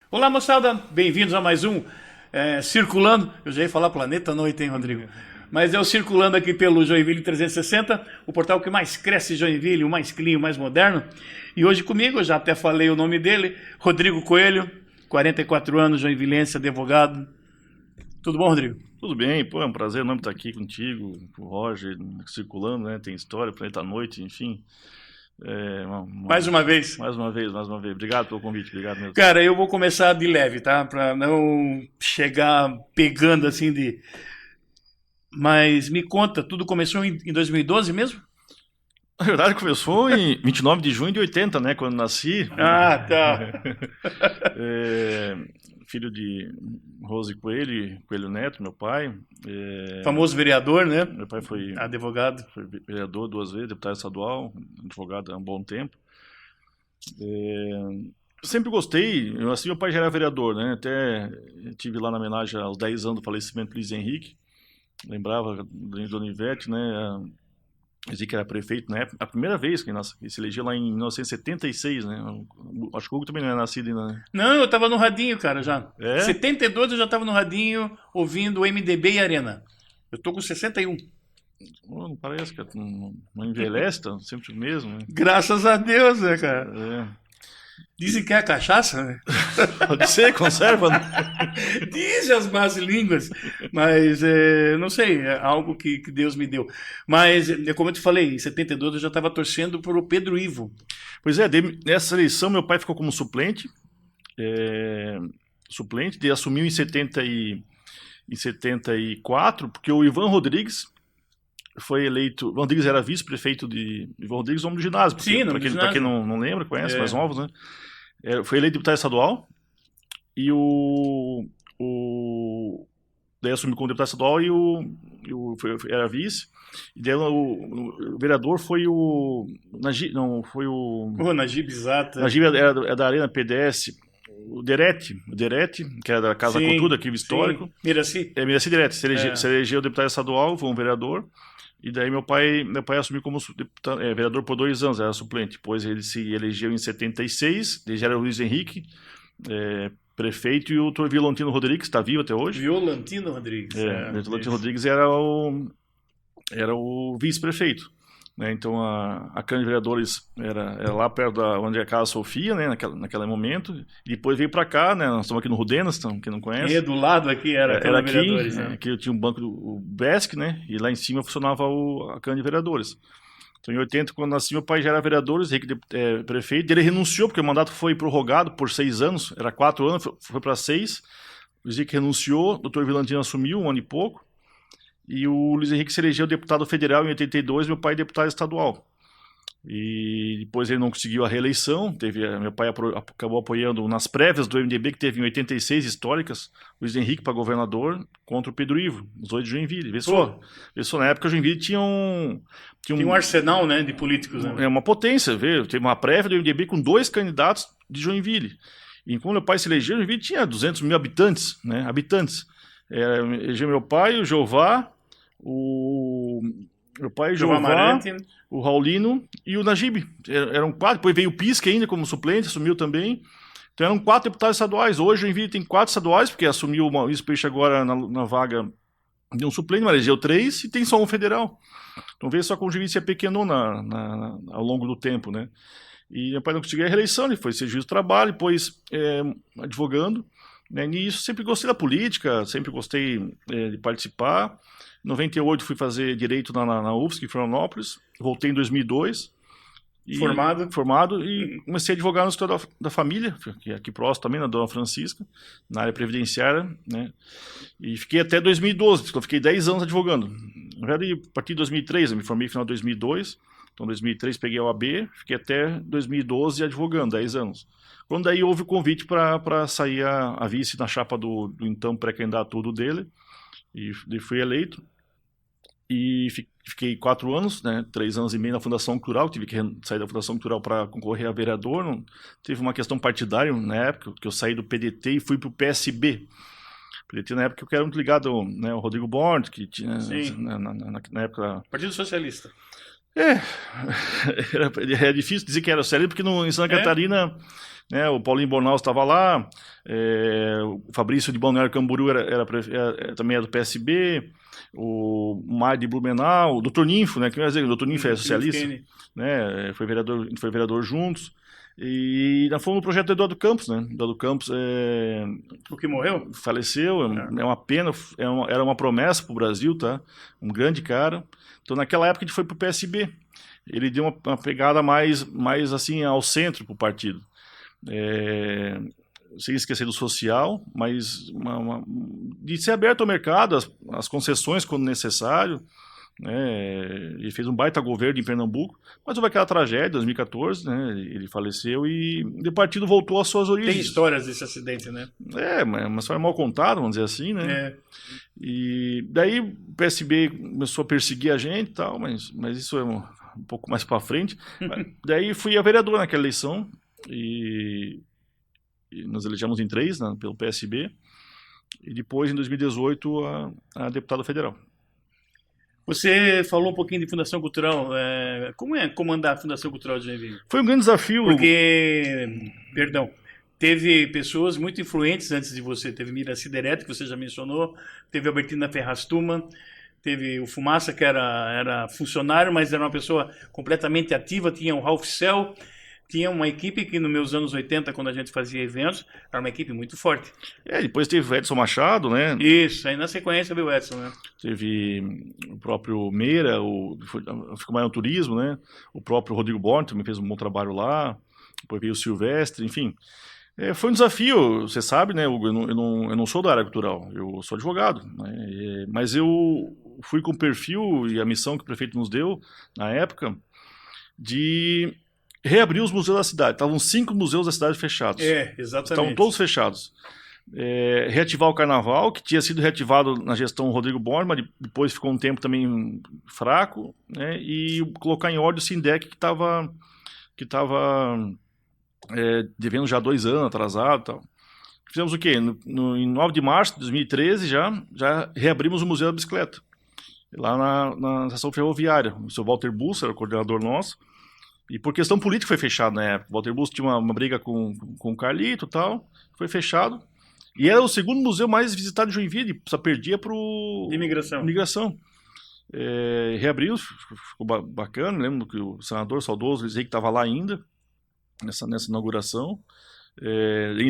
Olá, moçada, bem-vindos a mais um Circulando. Eu já ia falar Planeta Noite, hein, Rodrigo? Mas é o Circulando aqui pelo Joinville 360, o portal que mais cresce em Joinville, o mais clean, o mais moderno. E hoje comigo, eu já até falei o nome dele, Rodrigo Coelho, 44 anos, joinvilense, advogado. Tudo bom, Rodrigo? Tudo bem, pô, é um prazer enorme estar aqui contigo, com o Roger, circulando, né? Tem história, Planeta Noite, enfim. Mais uma vez. Mais uma vez. Obrigado pelo convite, obrigado mesmo. Cara, eu vou começar de leve, tá? Pra não chegar pegando assim de... Mas me conta, tudo começou em 2012 mesmo? Na verdade, começou em 29 de junho de 80, né? Quando nasci. Ah, tá. É, filho de Rose Coelho, Coelho Neto, meu pai. Famoso vereador, né? Meu pai Advogado. foi vereador 2 vezes, deputado estadual, advogado há um bom tempo. Sempre gostei, assim, meu pai já era vereador, né? Até tive lá na homenagem aos 10 anos do falecimento do Luiz Henrique. Lembrava da Dona Ivete, né? Dizia que era prefeito na época. A primeira vez que se elegeu lá em 1976, né? Acho que o Hugo também não era nascido ainda, né? Não, eu tava no radinho, cara, já. É? 72 eu já tava no radinho ouvindo o MDB e Arena. Eu tô com 61. Não parece, que não envelhece, tá sempre o mesmo, né? Graças a Deus, né, cara? É. Dizem que é a cachaça, né? Pode ser, conserva, né? Dizem as más línguas, mas não sei, é algo que Deus me deu. Mas, como eu te falei, em 72 eu já estava torcendo por o Pedro Ivo. Pois é, nessa eleição meu pai ficou como suplente, daí assumiu em 74, porque o Ivan Rodrigues foi eleito. Ivan Rodrigues era vice-prefeito de. Ivan Rodrigues, nome do ginásio, Sim, para no quem, ginásio. não lembra, conhece, mais novos, né? Foi eleito deputado estadual e daí assumiu como deputado estadual era vice. E daí o vereador foi o. Não, foi o. Pô, Najib Zata. Najib era da Arena PDS. O Derete, que era da Casa Sim, Cultura, arquivo histórico. sim. Miraci. Miraci Derete, se elegeu deputado estadual, foi um vereador. E daí meu pai assumiu como vereador por 2 anos, era suplente. Depois ele se elegeu em 76, ele já era o Luiz Henrique, prefeito, e o Dr. Violantino Rodrigues, está vivo até hoje. Violantino Rodrigues. Violantino Rodrigues era o vice-prefeito. Né? Então a Câmara de Vereadores era lá perto onde é a Casa Sofia, né? naquele momento. E depois veio para cá, né? Nós estamos aqui no Rudenas, quem não conhece. E do lado aqui era a Câmara de Vereadores. Né? Aqui eu tinha um banco do BESC, né? E lá em cima funcionava a Câmara de Vereadores. Então em 80, quando nasci, meu pai já era vereador, prefeito. Ele renunciou, porque o mandato foi prorrogado por 6 anos, era 4 anos, foi para 6. O Zico renunciou, o doutor Vilantino assumiu 1 ano e pouco. E o Luiz Henrique se elegeu deputado federal em 82, meu pai deputado estadual. E depois ele não conseguiu a reeleição, meu pai acabou apoiando nas prévias do MDB, que teve em 86 históricas, Luiz Henrique para governador contra o Pedro Ivo, os 8 de Joinville. Vê só, na época Joinville tinha um arsenal, né, de políticos. Né? É uma potência, teve uma prévia do MDB com 2 candidatos de Joinville. E quando meu pai se elegeu, Joinville tinha 200 mil habitantes, né, elegeu meu pai, o Jeová, meu pai, Jeová, o Raulino e o Najib. Eram 4, depois veio o Pisque ainda como suplente, assumiu também. Então eram 4 deputados estaduais. Hoje o Joinville tem 4 estaduais, porque assumiu o Maurício Peixe agora na vaga de um suplente, mas elegeu 3 e tem só um federal. Então veja só como o Joinville se apequenou ao longo do tempo, né? E meu pai não conseguiu a reeleição, ele foi ser juiz do trabalho, depois advogando. Né? E isso, sempre gostei da política, sempre gostei de participar. Em 98 fui fazer direito na UFSC, em Florianópolis. Voltei em 2002. Formado e comecei a advogar no escritório da família, que é aqui próximo também, na Dona Francisca, na área previdenciária, né? E fiquei até 2012, porque eu fiquei 10 anos advogando. Na verdade, a partir de 2003, eu me formei no final de 2002, então em 2003 peguei a OAB, fiquei até 2012 advogando, 10 anos. Quando daí houve o convite para sair a vice na chapa do então pré-candidato dele, e fui eleito. E fiquei 4 anos, né, 3 anos e meio na Fundação Cultural, tive que sair da Fundação Cultural para concorrer a vereador, teve uma questão partidária na época, que eu saí do PDT e fui para o PSB. PDT na época eu era muito ligado, né, ao Rodrigo Bornt, que tinha na época... Partido Socialista. É, era difícil dizer que era sério, porque em Santa Catarina, né, o Paulinho Bornaus estava lá, o Fabrício de Balneário Camboriú também era do PSB, o Mário de Blumenau, o Dr. Ninfo, né, que eu ia dizer, o Dr. Ninfo é socialista, né, foi vereador juntos, e nós fomos no projeto do Eduardo Campos, né, Eduardo Campos o que morreu? Faleceu, é uma pena, era uma promessa para o Brasil, tá, um grande cara. Então, naquela época, a gente foi para o PSB. Ele deu uma pegada mais assim, ao centro para o partido. Sem esquecer do social, mas de ser aberto ao mercado, as concessões quando necessário. Ele fez um baita governo em Pernambuco, mas houve aquela tragédia, 2014, né? Ele faleceu e o partido voltou às suas origens. Tem histórias desse acidente, né? Uma história mal contada, vamos dizer assim, né? E daí o PSB começou a perseguir a gente e tal, mas isso é um pouco mais para frente. Daí fui a vereador naquela eleição e nós elegemos em 3, né, pelo PSB, e depois, em 2018, a deputada federal. Você falou um pouquinho de Fundação Cultural. Como é comandar a Fundação Cultural de Joinville? Foi um grande desafio. Porque, teve pessoas muito influentes antes de você. Teve Mira Siderete, que você já mencionou, teve Albertina Ferraz Tuma, teve o Fumaça, que era funcionário, mas era uma pessoa completamente ativa, tinha o Ralph Cell, tinha uma equipe que nos meus anos 80, quando a gente fazia eventos, era uma equipe muito forte. Depois teve o Edson Machado, né? Isso, aí na sequência veio o Edson, né? Teve o próprio Meira, ficou mais no turismo, né? O próprio Rodrigo Born também fez um bom trabalho lá. Depois veio o Silvestre, enfim. Foi um desafio, você sabe, né, Hugo? Eu não sou da área cultural, eu sou advogado, né? Mas eu fui com o perfil e a missão que o prefeito nos deu, na época, de reabrir os museus da cidade. Estavam 5 museus da cidade fechados. Exatamente. Estavam todos fechados. Reativar o carnaval, que tinha sido reativado na gestão Rodrigo Born, mas depois ficou um tempo também fraco, né? E colocar em ordem o Sindec, que estava devendo já 2 anos, atrasado e tal. Fizemos o quê? Em 9 de março de 2013 já reabrimos o Museu da Bicicleta, lá na estação ferroviária. O seu Walter Bussa era o coordenador nosso. E por questão política foi fechado na época. O Walter Busso tinha uma briga com o Carlito e tal. Foi fechado. E era o segundo museu mais visitado de Joinville. Só perdia para o... Imigração. Reabriu, ficou bacana. Lembro que o senador saudoso Luiz Henrique estava lá ainda, nessa inauguração. Em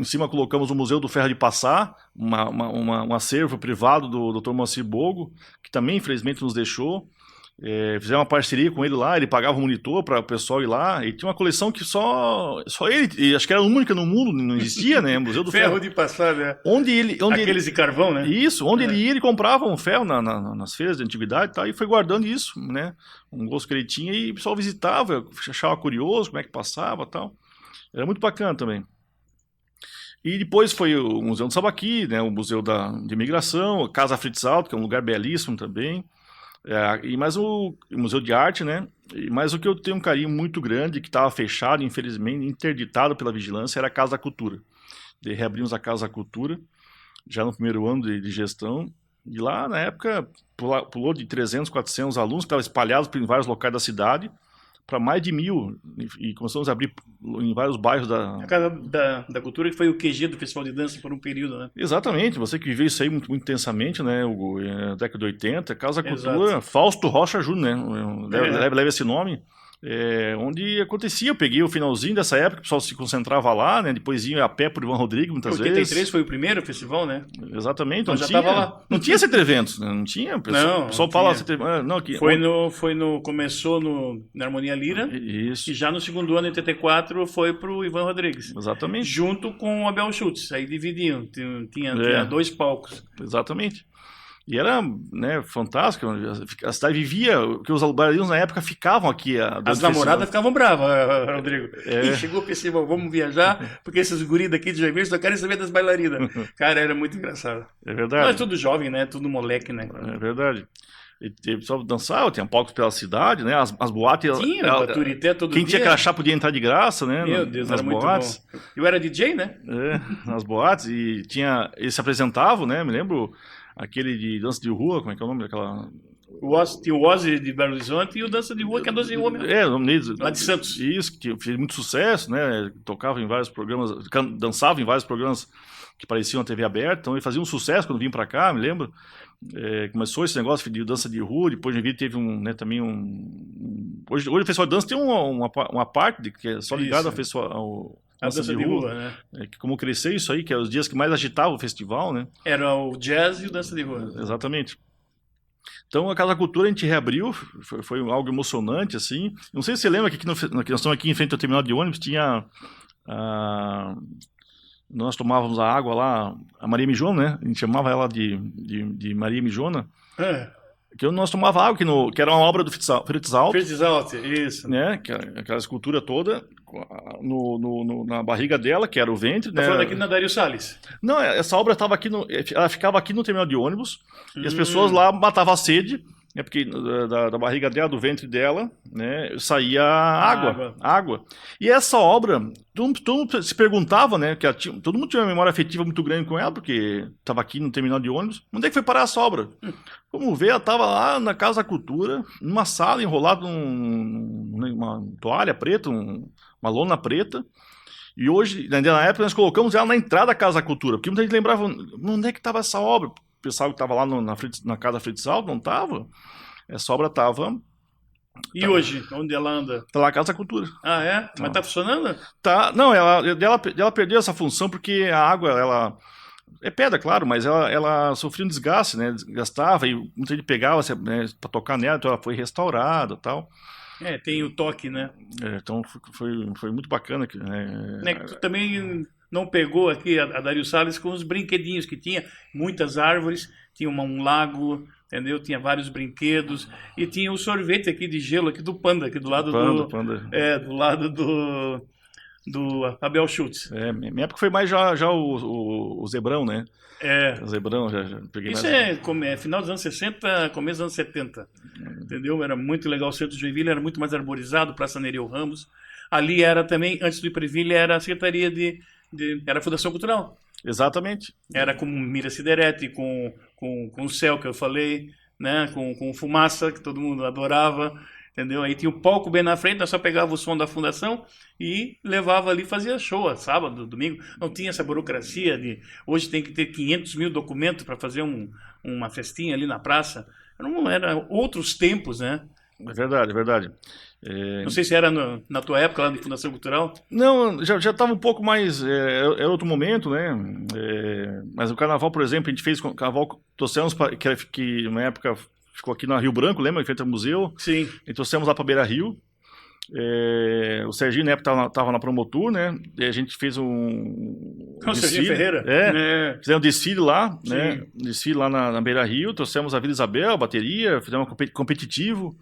cima colocamos o Museu do Ferro de Passar, um acervo privado do Dr. Moacir Bogo, que também, infelizmente, nos deixou. Fizemos uma parceria com ele lá, ele pagava um monitor para o pessoal ir lá, e tinha uma coleção que só ele, e acho que era a única no mundo, não existia, né? Museu do Ferro de Passar, né? Aqueles de carvão, né? Isso, onde ele ia, ele comprava um ferro nas feiras de antiguidade e tal, e foi guardando isso, né? Um gosto que ele tinha, e o pessoal visitava, achava curioso como é que passava e tal. Era muito bacana também. E depois foi o Museu do Sabaqui, né? O Museu de Imigração, a Casa Fritz Alto, que é um lugar belíssimo também. E mais o Museu de Arte, né? Mas o que eu tenho um carinho muito grande, que estava fechado, infelizmente, interditado pela vigilância, era a Casa da Cultura. Daí reabrimos a Casa da Cultura, já no primeiro ano de gestão, e lá, na época, pulou de 300, 400 alunos, que estavam espalhados em vários locais da cidade, para mais de 1.000, e começamos a abrir em vários bairros da... A Casa da Cultura, que foi o QG do Festival de Dança por um período, né? Exatamente, você que viveu isso aí muito, muito intensamente, né, Hugo? Na década de 80, Casa da Cultura, exato. Fausto Rocha Júnior, né? Leva esse nome. Onde acontecia, eu peguei o finalzinho dessa época, o pessoal se concentrava lá, né? Depois ia a pé por Ivan Rodrigues, muitas vezes. 83 foi o primeiro festival, né? Exatamente. Então já estava lá. Não tinha CT Eventos, né? Não tinha. O pessoal fala Começou na Harmonia Lira. Isso. E já no segundo ano, em 84, foi pro Ivan Rodrigues. Exatamente. Junto com o Abel Schultz. Aí dividiam. Tinha 2 palcos. Exatamente. E era, né, fantástico. A cidade vivia, que os bailarinos na época ficavam aqui. As namoradas ficavam bravas, Rodrigo. E chegou o festival, vamos viajar, porque esses guris daqui de Joinville só querem saber das bailarinas. Cara, era muito engraçado. É verdade. Nós tudo jovem, né? Tudo moleque, né? É verdade. E o pessoal dançava, tinha palcos pela cidade, né? As boates... Tinha, Turité todo quem dia. tinha crachá podia entrar de graça, né? Meu Deus, nas era muito boates. Bom. Eu era DJ, né? Nas boates, e eles se apresentavam, né? Me lembro aquele de dança de rua, como é que é o nome daquela... Tinha o Ozzy de Belo Horizonte e o Dança de Rua, que é Dança de Rua mesmo. O nome deles. Lá de Santos. Isso, que fez muito sucesso, né? Tocava em vários programas, dançava em vários programas que pareciam a TV aberta, então ele fazia um sucesso quando vim pra cá, me lembro. Começou esse negócio de dança de rua, depois de vir teve também hoje o Festival de Dança tem uma parte que é só ligada ao festival, a dança de rua, né? Que como cresceu isso aí, que é os dias que mais agitava o festival, né? Era o jazz e o dança de rua. Exatamente. Então a Casa da Cultura a gente reabriu, foi algo emocionante, assim. Não sei se você lembra que nós estamos aqui em frente ao terminal de ônibus, tinha... nós tomávamos a água lá, a Maria Mijona, né? A gente chamava ela de Maria Mijona. Que nós tomava água, que era uma obra do Fritz Alt. Fritz Alt, isso. Né? Que aquela escultura toda na barriga dela, que era o ventre. Tá falando aqui na Dario Salles? Não, essa obra ela ficava aqui no terminal de ônibus, e as pessoas lá matavam a sede, né? Porque da barriga dela, do ventre dela, né? Saía água. E essa obra, todo mundo se perguntava, né? Todo mundo tinha uma memória afetiva muito grande com ela, porque estava aqui no terminal de ônibus. Onde é que foi parar essa obra? Vamos ver, ela estava lá na Casa da Cultura, numa sala, enrolada numa toalha preta, uma lona preta. E hoje, na época, nós colocamos ela na entrada da Casa da Cultura, porque muita gente lembrava, onde é que estava essa obra? O pessoal que estava lá na Casa Fritz Alt não estava. Essa obra estava... E hoje, onde ela anda? Está lá na Casa da Cultura. Ah, é? Mas está funcionando? Tá. Não, ela perdeu essa função porque a água, ela... É pedra, claro, mas ela sofria um desgaste, né? Desgastava e muita gente pegava, né, para tocar nela, então ela foi restaurada e tal. Tem o toque, né? Então foi muito bacana. Tu também não pegou aqui a Dario Salles com os brinquedinhos que tinha, muitas árvores, tinha um lago, entendeu? Tinha vários brinquedos e tinha o sorvete aqui de gelo aqui do Panda, aqui do lado Panda. do lado do Abel Schultz. Minha época foi mais já o Zebrão, né? O Zebrão, já peguei isso mais. é final dos anos 60, começo dos anos 70, entendeu? Era muito legal, o centro de Joinville era muito mais arborizado, Praça Nereu Ramos. Ali era também, antes do Ipreville, era a Secretaria era a Fundação Cultural. Exatamente. Era com Mira Sideretti, com o Céu, que eu falei, né? Com Fumaça, que todo mundo adorava. Entendeu? Aí tinha o palco bem na frente, nós só pegava o som da fundação e levava ali, fazia show, sábado, domingo. Não tinha essa burocracia de... Hoje tem que ter 500 mil documentos para fazer uma festinha ali na praça. Era outros tempos, né? É verdade. Não sei se era na tua época lá de Fundação Cultural. Não, já estava um pouco mais... Era outro momento, né? Mas o carnaval, por exemplo, a gente fez carnaval, trouxemos que na época... Ficou aqui na Rio Branco, lembra? Em frente ao museu. Sim. E trouxemos lá para Beira Rio. O Serginho, na época, estava na Promotur, né? E a gente fez um desfile. Serginho Ferreira. Fizemos um desfile lá, né? Desfile lá na Beira Rio. Trouxemos a Vila Isabel, a bateria, fizemos competitivo.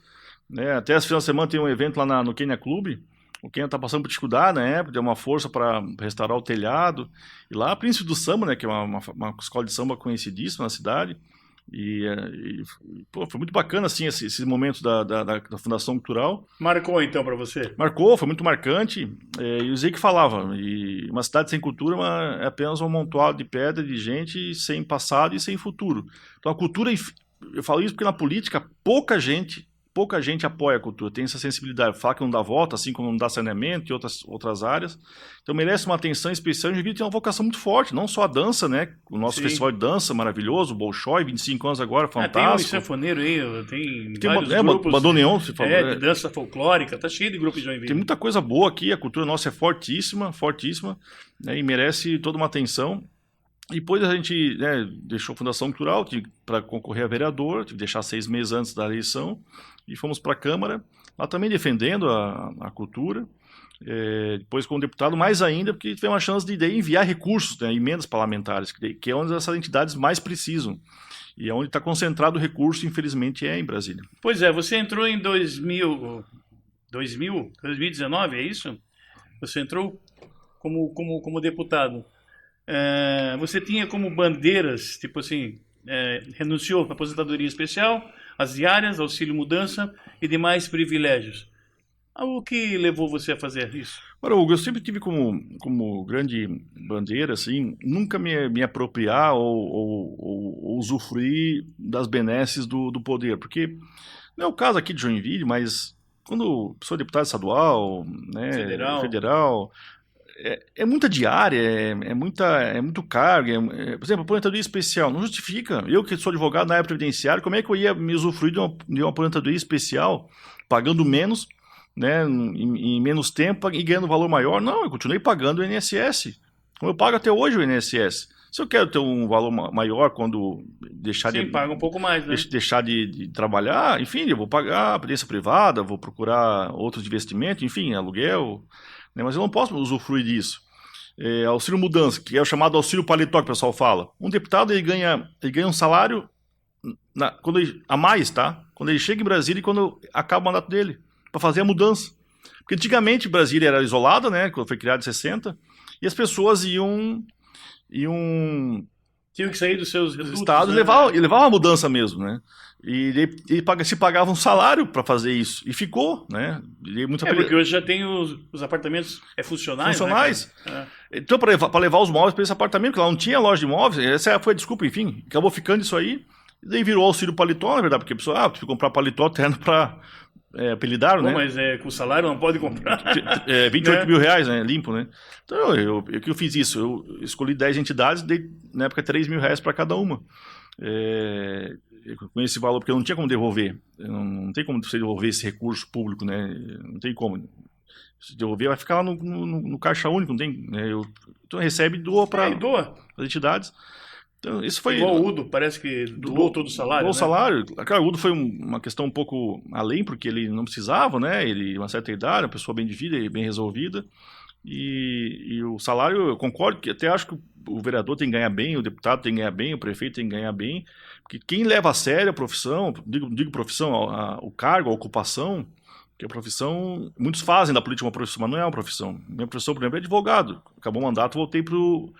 Né? Até esse final de semana tem um evento lá no Kenya Clube. O Kenya está passando por dificuldade na época, deu uma força para restaurar o telhado. E lá, Príncipe do Samba, né? Que é uma escola de samba conhecidíssima na cidade. Foi muito bacana assim, esse momento da Fundação Cultural. Marcou então para você? Marcou, foi muito marcante. E o Zé que falava, e uma cidade sem cultura é apenas um amontoado de pedra, de gente sem passado e sem futuro. Então a cultura, eu falo isso porque na política pouca gente apoia a cultura, tem essa sensibilidade, fala que não dá volta, assim como não dá saneamento e outras áreas. Então merece uma atenção especial. A gente tem uma vocação muito forte, não só a dança, né? O nosso festival de dança maravilhoso, o Bolshoi, 25 anos agora, fantástico. Tem o sanfoneiro aí, tem vários grupos. Bandoneon, você falou. De dança folclórica, tá cheio de grupos de Joinville. Tem muita coisa boa aqui, a cultura nossa é fortíssima, né? E merece toda uma atenção. E depois a gente deixou a Fundação Cultural para concorrer a vereador, tive que deixar 6 meses antes da eleição, e fomos para a Câmara, lá também defendendo a cultura, depois como deputado mais ainda, porque tivemos uma chance de enviar recursos, né, emendas parlamentares, que é onde essas entidades mais precisam, e é onde está concentrado o recurso, infelizmente, em Brasília. Pois é, você entrou em 2019, é isso? Você entrou como deputado. Você tinha como bandeiras, tipo assim, renunciou à aposentadoria especial, as diárias, auxílio mudança e demais privilégios. O que levou você a fazer isso? Ora, Hugo, eu sempre tive como grande bandeira, assim, nunca me apropriar ou usufruir das benesses do poder, porque não é o caso aqui de Joinville, mas quando sou deputado estadual, né, federal, é muita diária, é muito cargo, por exemplo, aposentadoria especial, não justifica. Eu que sou advogado na área previdenciária, como é que eu ia me usufruir de uma aposentadoria especial, pagando menos, né, em menos tempo e ganhando valor maior? Não, eu continuei pagando o INSS, como eu pago até hoje o INSS. Se eu quero ter um valor maior quando deixar Sim, paga um pouco mais, né? Deixar de trabalhar, enfim, eu vou pagar a previdência privada, vou procurar outros investimentos, enfim, aluguel, né, mas eu não posso usufruir disso. Auxílio mudança, que é o chamado auxílio paletó que o pessoal fala. Um deputado ele ganha um salário a mais, tá? Quando ele chega em Brasília e quando acaba o mandato dele, para fazer a mudança. Porque antigamente Brasília era isolada, né, quando foi criada em 60, e as pessoas iam tinham que sair dos seus estados, né? E levar uma mudança mesmo, né? E se pagava um salário para fazer isso. E ficou, né? Porque hoje já tem os apartamentos funcionais. Funcionais. Né, então, para levar os móveis para esse apartamento, porque lá não tinha loja de móveis, essa foi a desculpa, enfim. Acabou ficando isso aí. E daí virou auxílio paletó, na verdade, porque a pessoa, tu comprar paletó terno para apelidaram, né? Mas com salário não pode comprar. 28 mil reais, né? Limpo, né? Então, eu fiz isso. Eu escolhi 10 entidades, dei, na época, 3 mil reais para cada uma. Com esse valor, porque eu não tinha como devolver. Não tem como você devolver esse recurso público, né? Não tem como. Se devolver, vai ficar lá no caixa único, não tem. Né? Então, recebe e doa para as entidades. Então, isso foi... Igual o Udo, parece que doou todo o salário. Doou o salário. Claro, o Udo foi uma questão um pouco além, porque ele não precisava, né? Ele, uma certa idade, uma pessoa bem de vida e bem resolvida. E o salário, eu concordo, que até acho que o vereador tem que ganhar bem, o deputado tem que ganhar bem, o prefeito tem que ganhar bem, porque quem leva a sério a profissão, digo profissão, o cargo, a ocupação, que a profissão, muitos fazem da política uma profissão, mas não é uma profissão. Minha profissão, por exemplo, é advogado. Acabou o mandato, voltei pro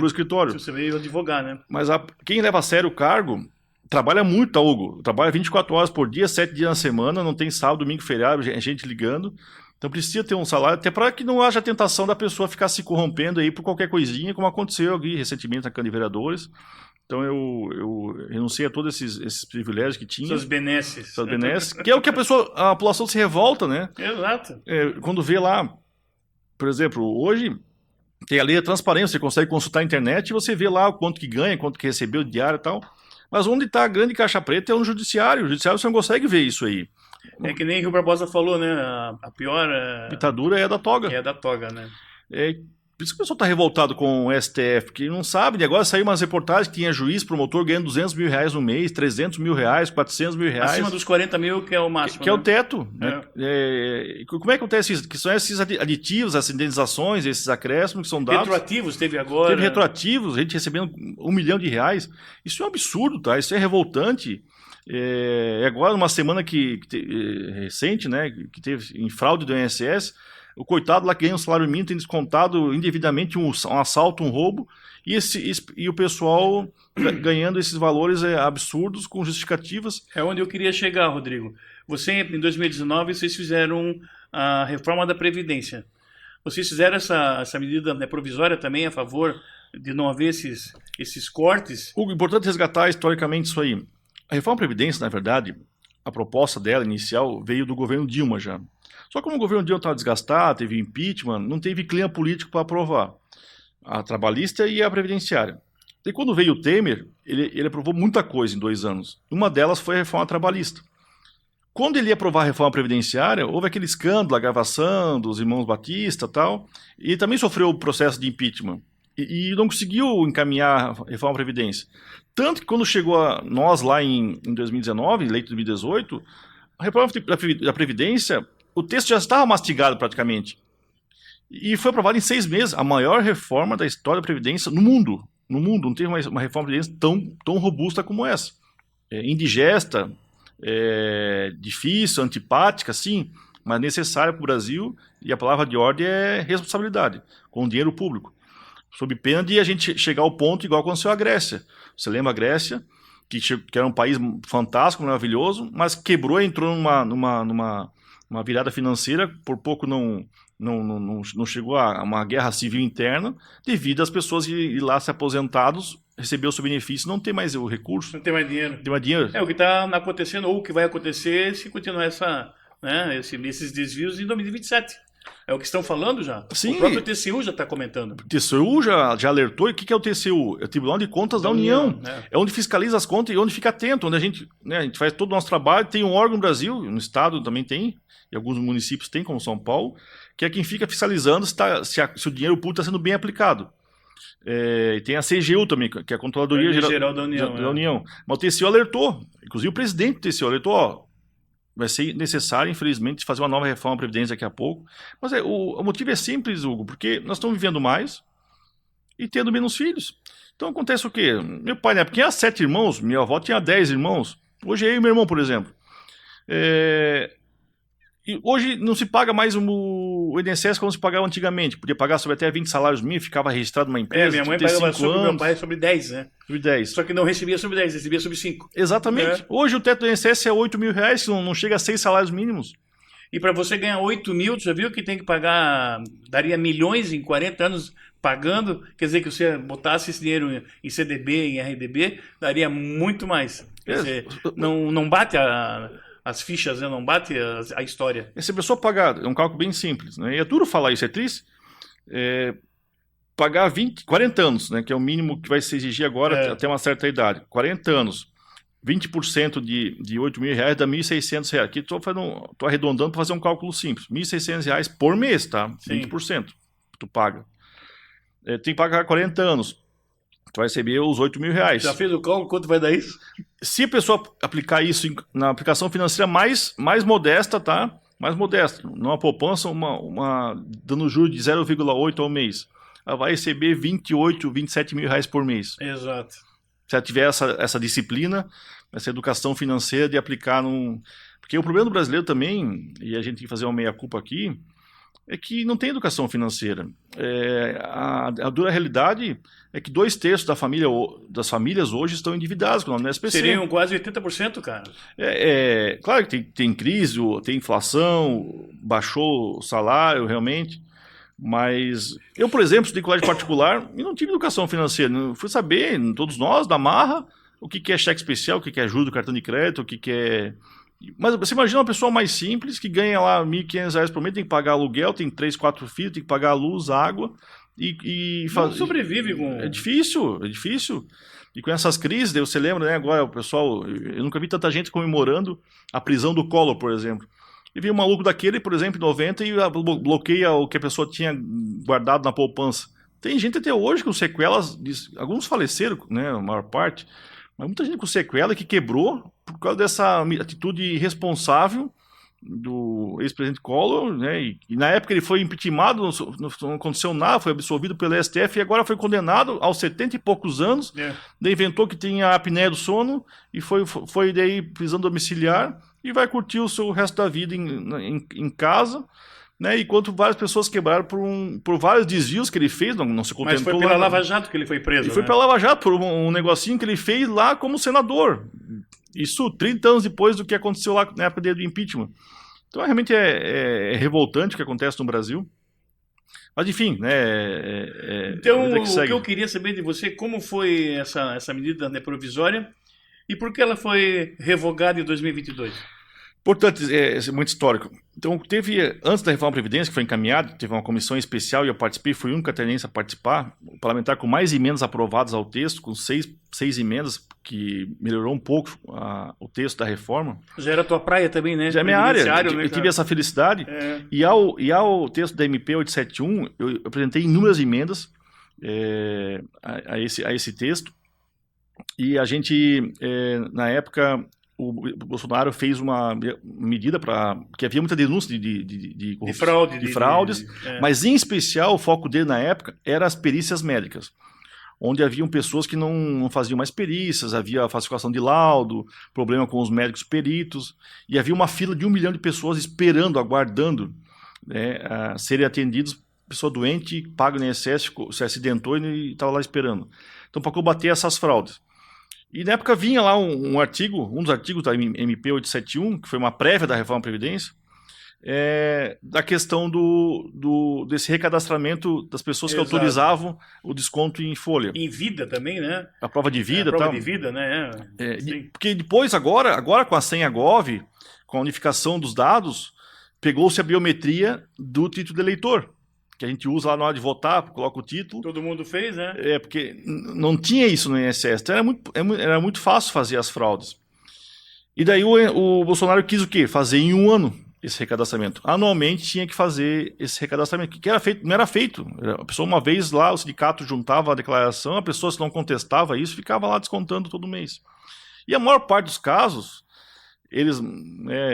escritório. Você veio advogar, né? Mas quem leva a sério o cargo trabalha muito, tá, Hugo? Trabalha 24 horas por dia, 7 dias na semana, não tem sábado, domingo, feriado, gente ligando. Então precisa ter um salário, até para que não haja a tentação da pessoa ficar se corrompendo aí por qualquer coisinha, como aconteceu aqui recentemente na Câmara de Vereadores. Então eu renunciei a todos esses privilégios que tinha. Suas benesses. Que é o que a população se revolta, né? Exato. Quando vê lá, por exemplo, hoje tem a lei da transparência, você consegue consultar a internet e você vê lá o quanto que ganha, quanto que recebeu de diário e tal. Mas onde está a grande caixa preta é no judiciário. O judiciário você não consegue ver isso aí. É que nem o Rio Barbosa falou, né? A pior ditadura é a da toga. É a da toga, né? Por isso que o pessoal está revoltado com o STF, porque não sabe, e agora saiu umas reportagens que tinha juiz, promotor ganhando 200 mil reais no mês, 300 mil reais, 400 mil reais. Acima dos 40 mil, que é o máximo. Que é o teto. Né? Como é que acontece isso? Que são esses aditivos, essas indenizações, esses acréscimos que são dados. Retroativos teve agora. Teve retroativos, a gente recebendo R$1 milhão. Isso é um absurdo, tá? Isso é revoltante. Agora, numa semana recente, né, que teve em fraude do INSS, o coitado lá que ganha um salário mínimo tem descontado indevidamente um assalto, um roubo, e o pessoal ganhando esses valores absurdos com justificativas. É onde eu queria chegar, Rodrigo. Em 2019, vocês fizeram a reforma da Previdência. Vocês fizeram essa medida provisória também a favor de não haver esses cortes? O importante é resgatar historicamente isso aí. A reforma da Previdência, na verdade, a proposta dela inicial veio do governo Dilma já. Só que como o governo Dilma estava desgastado, teve impeachment, não teve clima político para aprovar a trabalhista e a previdenciária. E quando veio o Temer, ele aprovou muita coisa em 2 anos. Uma delas foi a reforma trabalhista. Quando ele ia aprovar a reforma previdenciária, houve aquele escândalo, a gravação dos irmãos Batista e tal, e ele também sofreu o processo de impeachment. E não conseguiu encaminhar a reforma da Previdência. Tanto que quando chegou a nós lá em 2019, eleito em 2018, a reforma da Previdência, o texto já estava mastigado praticamente. E foi aprovado em 6 meses, a maior reforma da história da Previdência no mundo. No mundo, não teve uma reforma da Previdência tão robusta como essa. Indigesta, difícil, antipática, sim, mas necessária para o Brasil, e a palavra de ordem é responsabilidade, com o dinheiro público. Sob pena de a gente chegar ao ponto igual aconteceu a Grécia. Você lembra a Grécia, que era um país fantástico, maravilhoso, mas quebrou e entrou numa uma virada financeira, por pouco não chegou a uma guerra civil interna, devido às pessoas ir lá se aposentados, receber o seu benefício, não ter mais o recurso. Não tem mais dinheiro. Não tem mais dinheiro. É o que está acontecendo, ou o que vai acontecer se continuar esses desvios em 2027. É o que estão falando já. Sim. O próprio TCU já está comentando. O TCU já alertou. E o que é o TCU? É o Tribunal de Contas da União. É onde fiscaliza as contas e onde fica atento, onde a gente faz todo o nosso trabalho. Tem um órgão no Brasil, no Estado também tem, e alguns municípios tem, como São Paulo, que é quem fica fiscalizando se o dinheiro público está sendo bem aplicado. E tem a CGU também, que é a Controladoria Geral da União. Mas o TCU alertou, inclusive o presidente do TCU alertou, vai ser necessário, infelizmente, fazer uma nova reforma da Previdência daqui a pouco. Mas o motivo é simples, Hugo, porque nós estamos vivendo mais e tendo menos filhos. Então acontece o quê? Meu pai, na época, tinha 7 irmãos, minha avó tinha 10 irmãos. Hoje eu e meu irmão, por exemplo. E hoje não se paga mais o INSS como se pagava antigamente. Podia pagar sobre até 20 salários mínimos, ficava registrado numa empresa. Minha mãe pagava sobre meu pai sobre 10, né? Sobre 10. Só que não recebia sobre 10, recebia sobre 5. Exatamente. Hoje o teto do INSS é 8 mil reais, não chega a 6 salários mínimos. E para você ganhar 8 mil, você já viu que tem que pagar, daria milhões em 40 anos pagando? Quer dizer que você botasse esse dinheiro em CDB, em RDB, daria muito mais. Quer dizer, não bate as fichas, né? Não bate a história. Se a pessoa pagar, é um cálculo bem simples, né? E é duro falar isso, é triste. Pagar 40 anos, né? Que é o mínimo que vai se exigir agora até uma certa idade. 40 anos, 20% de 8 mil reais dá 1.600 reais. Aqui estou arredondando para fazer um cálculo simples. 1.600 reais por mês, tá? Sim. 20% tu paga. Tem que pagar 40 anos. Tu vai receber os 8 mil reais. Já fez o cálculo? Quanto vai dar isso? Se a pessoa aplicar isso na aplicação financeira mais modesta, tá? Mais modesta. Numa poupança, dando juros de 0,8 ao mês. Ela vai receber 28, 27 mil reais por mês. Exato. Se ela tiver essa disciplina, essa educação financeira de aplicar num... Porque o problema do brasileiro também, e a gente tem que fazer uma meia-culpa aqui, é que não tem educação financeira. A dura realidade é que 2/3 das famílias hoje estão endividadas com o SPC. Seriam quase 80%, cara. Claro que tem crise, tem inflação, baixou o salário realmente, mas eu, por exemplo, estudei em colégio particular e não tive educação financeira. Não fui saber, todos nós, da marra, o que é cheque especial, o que é ajuda do cartão de crédito, o que é... Mas você imagina uma pessoa mais simples que ganha lá R$1.500 por mês, tem que pagar aluguel, tem 3, 4 filhos, tem que pagar luz, água não sobrevive com... É difícil. E com essas crises, você lembra, né? Agora o pessoal, eu nunca vi tanta gente comemorando a prisão do Collor, por exemplo. E vi um maluco daquele, por exemplo, em 90 e bloqueia o que a pessoa tinha guardado na poupança. Tem gente até hoje com sequelas, alguns faleceram, né? A maior parte. Mas muita gente com sequela que quebrou por causa dessa atitude irresponsável do ex-presidente Collor, né? E na época ele foi impeachmentado, não aconteceu nada, foi absolvido pelo STF e agora foi condenado aos 70 e poucos anos. Daí inventou que tinha a apneia do sono e foi daí prisão domiciliar e vai curtir o seu resto da vida em casa. Né, enquanto várias pessoas quebraram por vários desvios que ele fez, não se contentou. Mas foi pela Lava Jato que ele foi preso. E foi pela Lava Jato, por um negocinho que ele fez lá como senador. Isso 30 anos depois do que aconteceu lá na época do impeachment. Então realmente é revoltante o que acontece no Brasil. Mas enfim, né? Então, o que eu queria saber de você, como foi essa medida, né, provisória e por que ela foi revogada em 2022? Portanto, é muito histórico. Então, antes da reforma da Previdência, que foi encaminhada, teve uma comissão especial e eu participei, fui o único catarinense a participar, o parlamentar com mais emendas aprovadas ao texto, com seis emendas, que melhorou um pouco o texto da reforma. Já era tua praia também, né? Já é minha área, eu tive essa felicidade. E ao texto da MP 871, eu apresentei inúmeras emendas a esse texto, e a gente, na época... O Bolsonaro fez uma medida que havia muita denúncia de corrupção, de fraudes, mas em especial o foco dele na época era as perícias médicas, onde haviam pessoas que não faziam mais perícias, havia falsificação de laudo, problema com os médicos peritos, e havia uma fila de 1 milhão de pessoas esperando, aguardando, né, serem atendidos, pessoa doente, paga no INSS, se acidentou e estava lá esperando. Então, para combater essas fraudes. E na época vinha lá um dos artigos da MP 871, que foi uma prévia da reforma da Previdência, da questão desse recadastramento das pessoas que Exato. autorizavam o desconto em folha. Em vida também, né? A prova de vida, a prova tal. de vida, né? Sim. Porque depois, agora com a senha Gov, com a unificação dos dados, pegou-se a biometria do título de eleitor, que a gente usa lá na hora de votar, coloca o título. Todo mundo fez, né? Porque não tinha isso no INSS, então era muito fácil fazer as fraudes. E daí o Bolsonaro quis o quê? Fazer em um ano esse recadastramento. Anualmente tinha que fazer esse recadastramento, que era feito, não era feito. A pessoa, uma vez lá, o sindicato juntava a declaração, a pessoa, se não contestava isso, ficava lá descontando todo mês. E a maior parte dos casos, eles,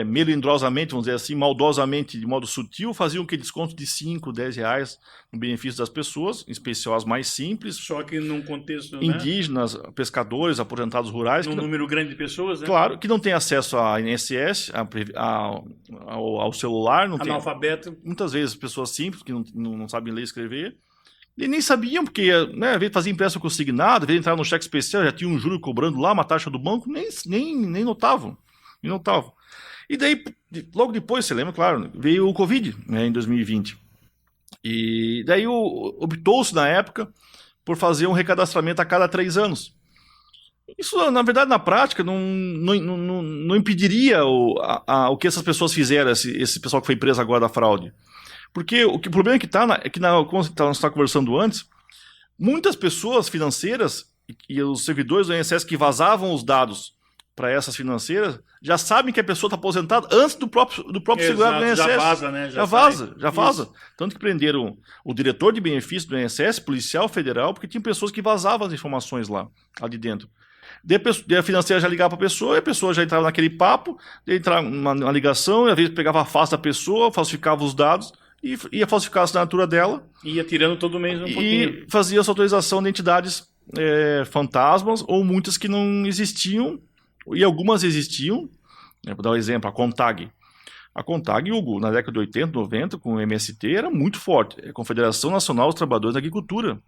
melindrosamente, vamos dizer assim, maldosamente, de modo sutil, faziam que desconto de 5, 10 reais no benefício das pessoas, em especial as mais simples. Só que num contexto, indígenas, pescadores, aposentados rurais. Num número grande de pessoas, né? Claro, que não tem acesso à INSS, ao celular. Não tem, analfabeto. muitas vezes pessoas simples, que não sabem ler e escrever. E nem sabiam, porque às vezes fazia empréstimo consignado, às vezes entrava no cheque especial, já tinha um juro cobrando lá, uma taxa do banco, nem notavam. E daí, logo depois, você lembra, claro, veio o Covid, em 2020. E daí optou-se, na época, por fazer um recadastramento a cada 3 anos. Isso, na verdade, na prática, não impediria o que essas pessoas fizeram, esse pessoal que foi preso agora da fraude. Porque o problema é que como nós estávamos conversando antes, muitas pessoas financeiras e os servidores do INSS que vazavam os dados para essas financeiras já sabem que a pessoa está aposentada antes do próprio segurado do INSS. Já vaza, né? Já vaza. Tanto que prenderam o diretor de benefícios do INSS, policial federal, porque tinha pessoas que vazavam as informações lá de dentro. Daí a financeira já ligava para a pessoa, e a pessoa já entrava naquele papo, entrava numa ligação, e às vezes pegava a face da pessoa, falsificava os dados, e ia falsificar a assinatura dela. Ia tirando todo mês um pouquinho. E fazia essa autorização de entidades fantasmas, ou muitas que não existiam, e algumas existiam. Vou dar um exemplo, a Contag. A Contag, Hugo, na década de 80, 90, com o MST, era muito forte. A Confederação Nacional dos Trabalhadores da Agricultura.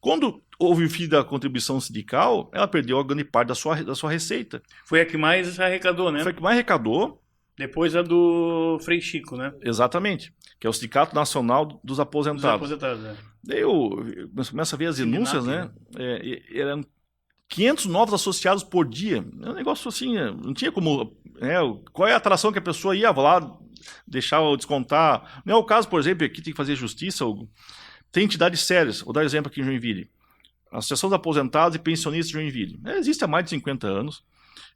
Quando houve o fim da contribuição sindical, ela perdeu a grande parte da sua receita. Foi a que mais arrecadou, né? Foi a que mais arrecadou. Depois a do Frei Chico, né? Exatamente. Que é o Sindicato Nacional dos Aposentados. Daí eu começo a ver as denúncias, né? Eram 500 novos associados por dia. É um negócio assim, não tinha como... qual é a atração que a pessoa ia lá deixar ou descontar? Não é o caso, por exemplo, aqui tem que fazer justiça, Hugo. Tem entidades sérias. Vou dar exemplo aqui em Joinville. A Associação dos Aposentados e Pensionistas de Joinville. Existe há mais de 50 anos.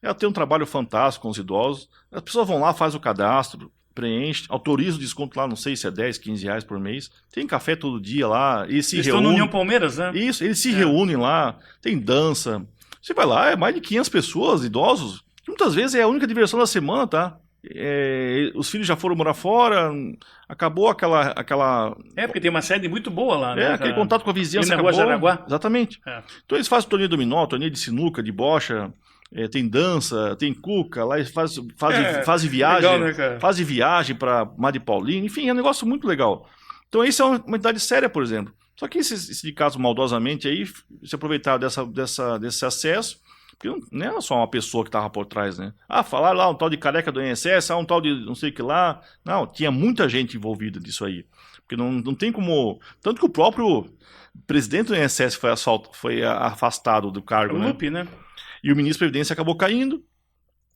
Ela tem um trabalho fantástico com os idosos. As pessoas vão lá, fazem o cadastro, preenchem, autorizam o desconto lá, não sei se é 10, 15 reais por mês. Tem café todo dia lá. Eles estão no União Palmeiras, né? Isso, eles se reúnem lá. Tem dança. Você vai lá, é mais de 500 pessoas, idosos. Que muitas vezes é a única diversão da semana, tá? Os filhos já foram morar fora, acabou aquela... porque tem uma sede muito boa lá, né? Aquele contato com a vizinhança acabou. Na Rua Jaraguá? Exatamente. Então eles fazem torneio de dominó, torneio de sinuca, de bocha, tem dança, tem cuca, lá eles fazem viagem, legal, né, cara? fazem viagem para Madre Paulina, enfim, é um negócio muito legal. Então isso é uma entidade séria, por exemplo. Só que esses sindicatos maldosamente aí se aproveitaram desse acesso. Porque não era só uma pessoa que estava por trás, né? Falaram lá um tal de careca do INSS, um tal de não sei o que lá. Não, tinha muita gente envolvida disso aí. Porque não tem como... Tanto que o próprio presidente do INSS foi afastado do cargo, né? Lupe, né? E o ministro da Previdência acabou caindo.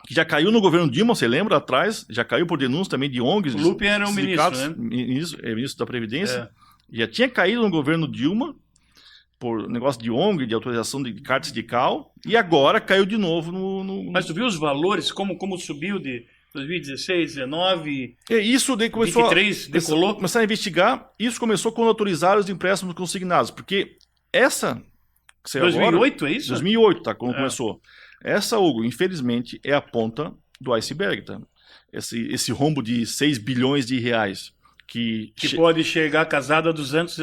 Que já caiu no governo Dilma, você lembra atrás? Já caiu por denúncia também de ONGs. O Lupe era o ministro, né? Ministro da Previdência. Já tinha caído no governo Dilma, por negócio de ONG, de autorização de carta sindical, e agora caiu de novo no... Mas tu viu os valores, como subiu de 2016, 2019, isso daí começou 23, decolou? Começaram a investigar, isso começou quando autorizaram os empréstimos consignados, porque essa... 2008, é isso? 2008, tá, quando começou. Essa, Hugo, infelizmente, é a ponta do iceberg, tá? Esse rombo de 6 bilhões de reais. Que pode chegar casado a 200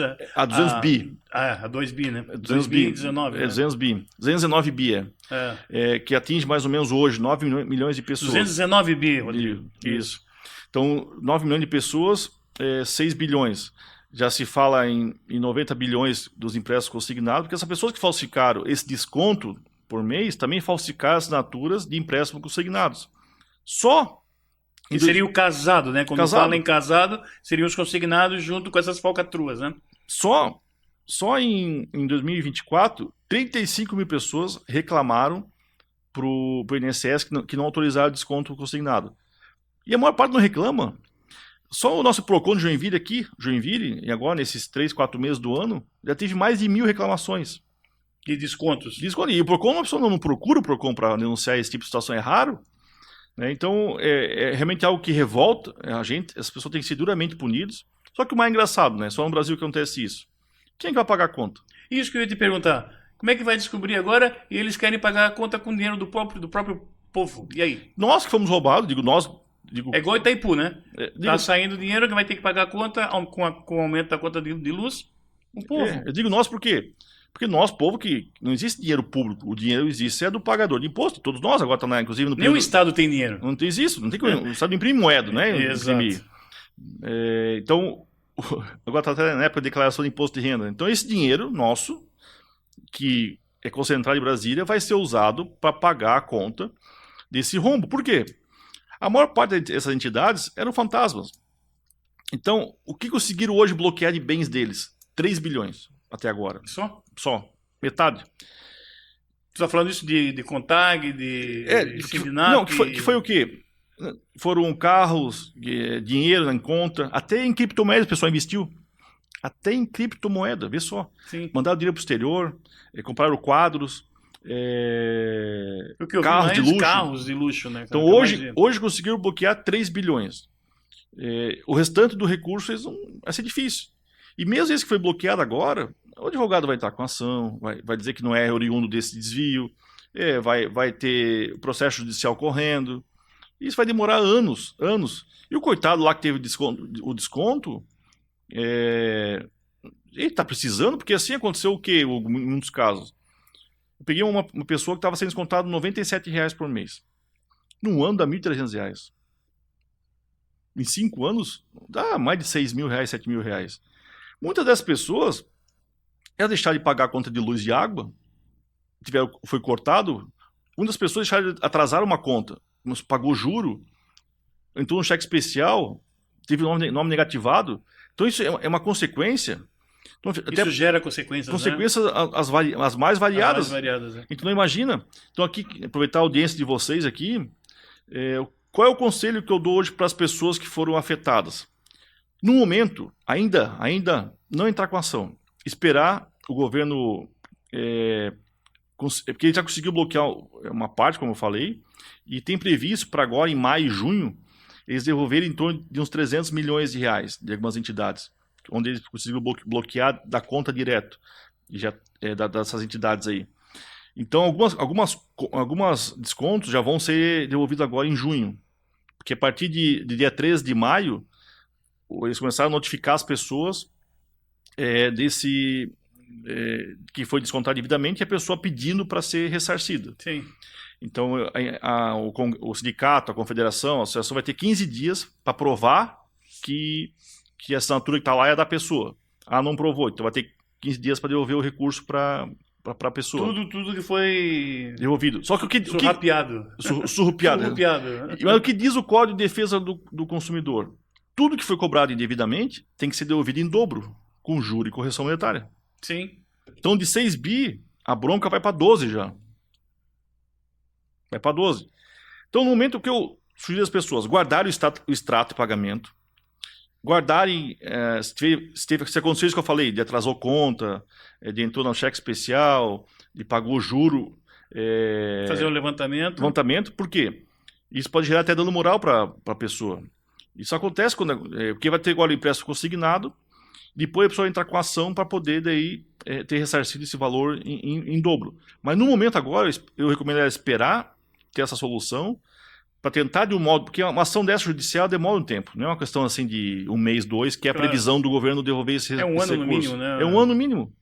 bi. A 2 bi, né? 200 bi. 19, 200 bi. 219 bi, que atinge mais ou menos hoje 9 milhões de pessoas. 219 bi, Rodrigo. Isso. Então, 9 milhões de pessoas, 6 bilhões. Já se fala em 90 bilhões dos empréstimos consignados, porque essas pessoas que falsificaram esse desconto por mês também falsificaram assinaturas de empréstimos consignados. Só Que seria o casado, né? Quando Casado. fala em casado, seriam os consignados junto com essas falcatruas, né? Só em 2024, 35 mil pessoas reclamaram pro INSS que não autorizaram desconto consignado. E a maior parte não reclama. Só o nosso PROCON de Joinville, e agora nesses 3, 4 meses do ano, já teve mais de 1.000 reclamações. De descontos. E o PROCON, a pessoa não procura o PROCON para denunciar esse tipo de situação, é raro. Né? Então, é realmente algo que revolta a gente, as pessoas têm que ser duramente punidas. Só que o mais engraçado, né? Só no Brasil que acontece isso. Quem é que vai pagar a conta? Isso que eu ia te perguntar. Como é que vai descobrir agora e eles querem pagar a conta com dinheiro do próprio povo? E aí? Nós que fomos roubados, É igual Itaipu, né? digo, Tá saindo dinheiro que vai ter que pagar a conta com o aumento da conta de luz. O povo. eu digo nós por quê? Porque nós, povo, que não existe dinheiro público, o dinheiro existe é do pagador de imposto. Todos nós agora estamos, inclusive, no Nem o Estado tem dinheiro. Não tem isso, não tem como. O Estado imprime moeda, né? Exato. Então, agora está até na época de declaração de imposto de renda. Então, esse dinheiro nosso, que é concentrado em Brasília, vai ser usado para pagar a conta desse rombo. Por quê? A maior parte dessas entidades eram fantasmas. Então, o que conseguiram hoje bloquear de bens deles? 3 bilhões até agora. Só. Metade. Você está falando isso de Contag, de Sindinap? Não, que foi o quê? Foram carros, dinheiro em conta, até em criptomoedas o pessoal investiu. Até em criptomoeda, vê só. Sim. Mandaram dinheiro para o exterior, compraram quadros, carros de luxo. Né? Então hoje conseguiram bloquear 3 bilhões. O restante do recurso vai ser difícil. E mesmo esse que foi bloqueado agora, o advogado vai estar com ação, vai dizer que não é oriundo desse desvio, vai ter o processo judicial correndo. Isso vai demorar anos. E o coitado lá que teve o desconto, ele está precisando, porque assim aconteceu o quê em um dos casos? Eu peguei uma pessoa que estava sendo descontado R$ 97,00 por mês. Num ano dá R$ 1.300. Em 5 anos, dá mais de R$ 6.000, R$ 7.000. Muitas dessas pessoas, elas deixaram de pagar a conta de luz e água, foi cortado. Muitas pessoas deixaram de atrasar uma conta, mas pagou juro, entrou no cheque especial, teve o nome negativado. Então isso é uma consequência. Então, isso gera consequências, né? As mais variadas. É. Então não imagina. Então aqui, aproveitar a audiência de vocês aqui, qual é o conselho que eu dou hoje para as pessoas que foram afetadas? No momento, ainda não entrar com ação. Esperar o governo... porque ele já conseguiu bloquear uma parte, como eu falei, e tem previsto para agora, em maio e junho, eles devolverem em torno de uns 300 milhões de reais de algumas entidades, onde eles conseguiram bloquear da conta direto dessas entidades aí. Então, algumas descontos já vão ser devolvidos agora em junho, porque a partir de dia 13 de maio, eles começaram a notificar as pessoas que foi descontado devidamente e a pessoa pedindo para ser ressarcida. Sim. Então, o sindicato, a confederação, a associação vai ter 15 dias para provar que a assinatura que está lá é da pessoa. Não provou, então vai ter 15 dias para devolver o recurso para a pessoa. Tudo que foi devolvido. Só que surrupiado. Surrupiado. Mas o que diz o Código de Defesa do Consumidor? Tudo que foi cobrado indevidamente tem que ser devolvido em dobro, com juro e correção monetária. Sim. Então, de 6 bi, a bronca vai para 12 já. Vai para 12. Então, no momento que eu sugiro às pessoas guardarem o extrato de pagamento, guardarem, se aconteceu isso que eu falei, de atrasou conta, de entrou no cheque especial, de pagou juro. Fazer o levantamento. Levantamento, por quê? Isso pode gerar até dano moral para a pessoa. Isso acontece porque vai ter agora o empréstimo consignado, depois a pessoa entrar com ação para poder daí ter ressarcido esse valor em dobro. Mas no momento agora, eu recomendo esperar ter essa solução para tentar de um modo, porque uma ação dessa judicial demora um tempo, não é uma questão assim de 1 mês, 2, que é a previsão do governo devolver esse recurso. É um ano no mínimo, né? É um ano mínimo.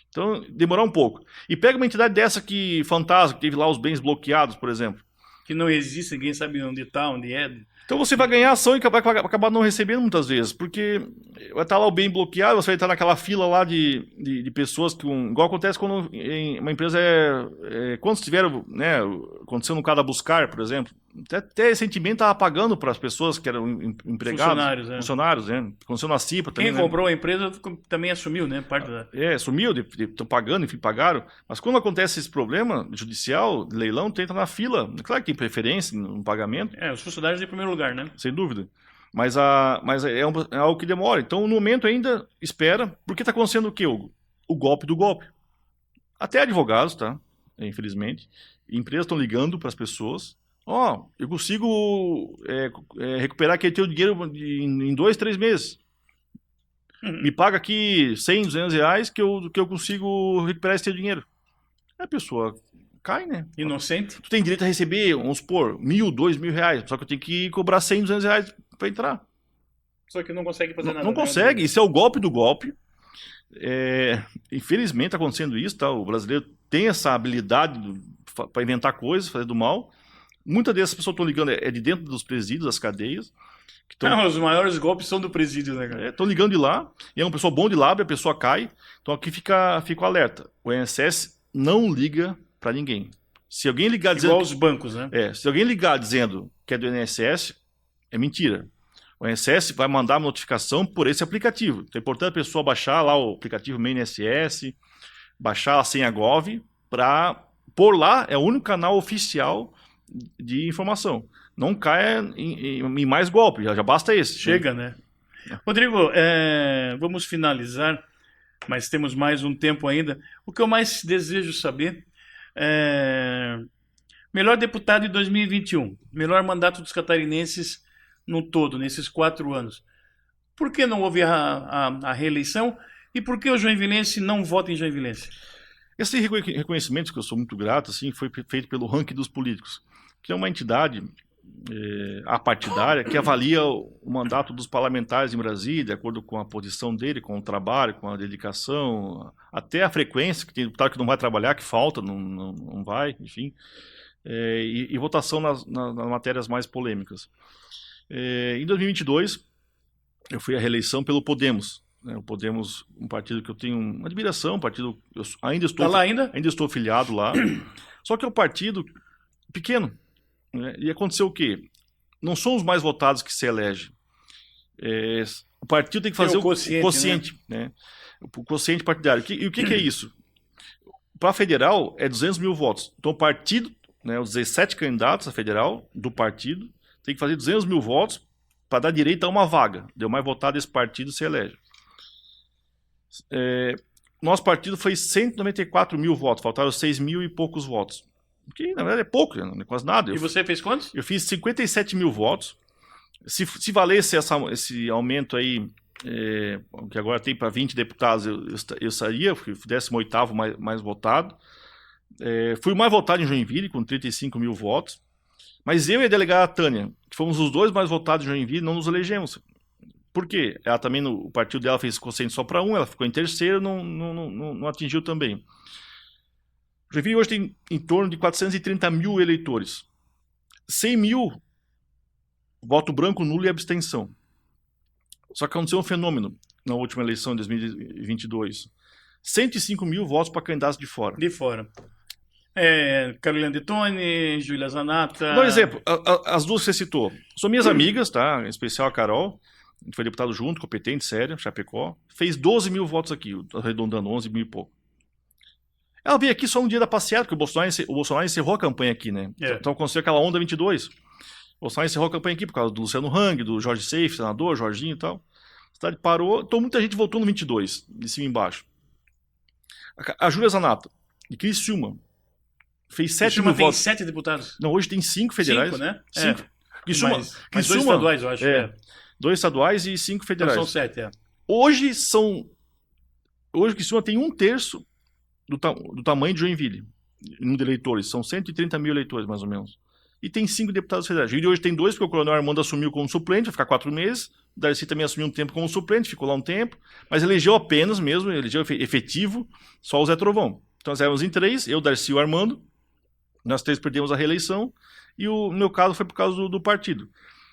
Então, demorar um pouco. E pega uma entidade dessa fantasma, que teve lá os bens bloqueados, por exemplo. Que não existe, ninguém sabe onde está, onde é. Então você vai ganhar ação e vai acabar não recebendo muitas vezes, porque vai estar lá o bem bloqueado, você vai estar naquela fila lá de pessoas que, igual acontece quando uma empresa quando estiver, né, acontecendo no caso da Buscar, por exemplo, Até recentemente estava pagando para as pessoas que eram empregados, funcionários, né? Aconteceu na CIPA também. Quem comprou a empresa também assumiu, né? Assumiu, estão pagando, enfim, pagaram. Mas quando acontece esse problema judicial, leilão, tenta na fila. Claro que tem preferência no pagamento. Os funcionários em primeiro lugar, né? Sem dúvida. Mas é algo que demora. Então, no momento ainda espera, porque está acontecendo o quê? O golpe do golpe. Até advogados, tá? Infelizmente. Empresas estão ligando para as pessoas. Eu consigo recuperar aquele teu dinheiro em 2, 3 meses. Me paga aqui 100, 200 reais que eu consigo recuperar esse teu dinheiro. A pessoa cai, né? Inocente. Tu tem direito a receber, vamos supor, 1.000, 2.000 reais. Só que eu tenho que cobrar 100, 200 reais para entrar. Só que não consegue fazer nada. Não consegue. Isso é o golpe do golpe. Infelizmente está acontecendo isso, tá? O brasileiro tem essa habilidade para inventar coisas, fazer do mal. Muitas dessas pessoas estão ligando de dentro dos presídios, das cadeias. Os maiores golpes são do presídio, né, cara? Estão ligando de lá, e é uma pessoa bom de lábio, a pessoa cai. Então aqui fica o alerta. O INSS não liga para ninguém. Se alguém ligar dizendo... Igual os bancos, né? Se alguém ligar dizendo que é do INSS, é mentira. O INSS vai mandar a notificação por esse aplicativo. Então é importante a pessoa baixar lá o aplicativo Meu INSS, baixar a senha Gov, para por lá é o único canal oficial de informação. Não caia em mais golpe, já basta esse. Chega, né? Rodrigo, vamos finalizar, mas temos mais um tempo ainda. O que eu mais desejo saber é melhor deputado em 2021, melhor mandato dos catarinenses no todo, nesses 4 anos. Por que não houve a reeleição e por que o joinvilense não vota em joinvilense? Esse reconhecimento, que eu sou muito grato, assim, foi feito pelo Ranking dos Políticos, que é uma entidade apartidária que avalia o mandato dos parlamentares em Brasília, de acordo com a posição dele, com o trabalho, com a dedicação, até a frequência, que tem deputado que não vai trabalhar, que falta, não vai, enfim, e votação nas matérias mais polêmicas. Em 2022, eu fui à reeleição pelo Podemos. O Podemos, um partido que eu tenho uma admiração, um partido, eu ainda estou, tá lá ainda? Ainda estou afiliado lá, só que é um partido pequeno. E aconteceu o quê? Não são os mais votados que se elege. O partido tem que fazer o quociente, né? O quociente partidário. E o que é isso? Para a federal é 200 mil votos. Então o partido, né, os 17 candidatos a federal do partido, tem que fazer 200 mil votos para dar direito a uma vaga. Deu mais votado esse partido se elege. Nosso partido foi 194 mil votos, faltaram 6 mil e poucos votos. Que na verdade é pouco, não é quase nada. E você fez quantos? Eu fiz 57 mil votos. Se valesse esse aumento aí, que agora tem para 20 deputados, eu estaria, fui 18º mais votado. Fui o mais votado em Joinville, com 35 mil votos. Mas eu e a delegada Tânia, que fomos os 2 mais votados em Joinville, não nos elegemos. Por quê? Ela também, o partido dela fez quociente só para 1, ela ficou em terceiro, não atingiu também. Joinville hoje tem em torno de 430 mil eleitores. 100 mil voto branco, nulo e abstenção. Só que aconteceu um fenômeno na última eleição de 2022. 105 mil votos para candidatos de fora. De fora. Carolina Detoni, Júlia Zanata... Por exemplo, as duas que você citou. São minhas amigas, tá? Em especial a Carol. A gente foi deputado junto, competente, sério, Chapecó. Fez 12 mil votos aqui, arredondando 11 mil e pouco. Ela veio aqui só um dia da passeada, porque o Bolsonaro encerrou a campanha aqui, né? Então aconteceu aquela onda 22. O Bolsonaro encerrou a campanha aqui por causa do Luciano Hang, do Jorge Seife, senador, Jorginho e tal. A cidade parou, então muita gente votou no 22, de cima e embaixo. A Júlia Zanata, de Criciúma, fez 7 mil votos. Tem 7 deputados? Não, hoje tem 5 federais. 5, né? 5. Criciúma, mais 2 estaduais, eu acho. 2 estaduais e 5 federais. Então são 7, Hoje Criciúma tem 1/3 do tamanho de Joinville, número de eleitores. São 130 mil eleitores, mais ou menos. E tem 5 deputados federais. Joinville hoje tem 2, porque o Coronel Armando assumiu como suplente, vai ficar 4 meses. O Darcy também assumiu um tempo como suplente, ficou lá um tempo. Mas elegeu apenas mesmo, elegeu efetivo, só o Zé Trovão. Então nós éramos em 3, eu, Darcy e o Armando. Nós 3 perdemos a reeleição. E no meu caso foi por causa do partido.